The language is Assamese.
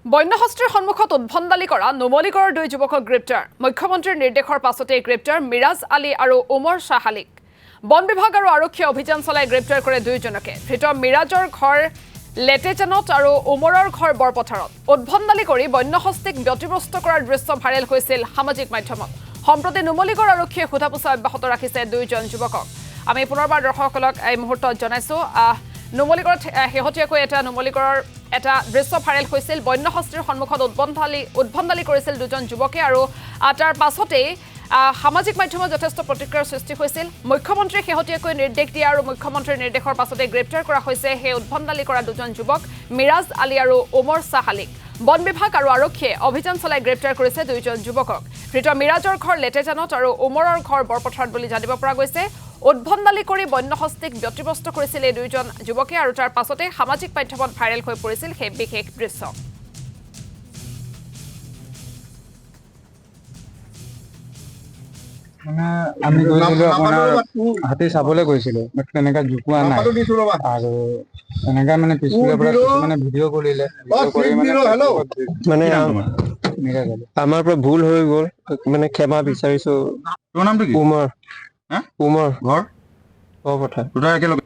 বন্যহস্তীৰ সন্মুখত উদ্ভণ্ডালি কৰা নুমলীগড়ৰ দুই যুৱকক গ্ৰেপ্তাৰ মুখ্যমন্ত্ৰীৰ নিৰ্দেশৰ পাছতে গ্ৰেপ্তাৰ মিৰাজ আলী আৰু উমৰ শ্বাহ আলীক বন বিভাগ আৰু আৰক্ষীয়ে অভিযান চলাই গ্ৰেপ্তাৰ কৰে দুইজনকে ধৃত মিৰাজৰ ঘৰ লেটেজানত আৰু উমৰৰ ঘৰ বৰপথাৰত উদ্ভণ্ডালি কৰি বন্যহস্তীক ব্যতিব্যস্ত কৰাৰ দৃশ্য ভাইৰেল হৈছিল সামাজিক মাধ্যমত সম্প্ৰতি নুমলীগড় আৰক্ষীয়ে সোধাপোছা অব্যাহত ৰাখিছে দুইজন যুৱকক আমি পুনৰবাৰ দৰ্শকসকলক এই মুহূৰ্তত জনাইছো নুমলীগড়ত শেহতীয়াকৈ নুমলীগড়ৰ এটা দৃশ্য ভাইৰেল হৈছিল বন্যহস্তীৰ সন্মুখত উদ্ভণ্ডালি কৰিছিল দুজন যুৱকে আৰু তাৰ পাছতেই সামাজিক মাধ্যমত যথেষ্ট প্ৰতিক্ৰিয়াৰ সৃষ্টি হৈছিল মুখ্যমন্ত্ৰীয়ে শেহতীয়াকৈ নিৰ্দেশ দিয়া আৰু মুখ্যমন্ত্ৰীৰ নিৰ্দেশৰ পাছতে গ্ৰেপ্তাৰ কৰা হৈছে সেই উদ্ভণ্ডালি কৰা দুজন যুৱক মিৰাজ আলী আৰু উমৰ শ্বাহ আলীক বন বিভাগ আৰু আৰক্ষীয়ে অভিযান চলাই গ্ৰেপ্তাৰ কৰিছে দুইজন যুৱকক ধৃত মিৰাজৰ ঘৰ লেটেজানত আৰু উমৰৰ ঘৰ বৰপথাৰত বুলি জানিব পৰা গৈছে উদ্ভণ্ডালি কৰি বন্যহস্তীক ব্যতিব্যস্ত কৰিছিল এই দুইজন যুৱকে আৰু তাৰ পাছতে সামাজিক মাধ্যমত ভাইৰেল হৈ পৰিছিল সেই বিশেষ দৃশ্য মানে আমি গৈছিলো আপোনাৰ হাতী চাবলৈ গৈছিলো বাট তেনেকা জোকোৱা নাই আৰু তেনেকা মানে পিছফালৰ পৰা কিছুমানে ভিডিঅ' কৰিলে মানে আমাৰ পৰা ভুল হৈ গ'ল মানে ক্ষমা বিচাৰিছো তোৰ নামটো কি উমৰ হা উমৰ ঘৰ বৰপথাৰ দুটা একেলগে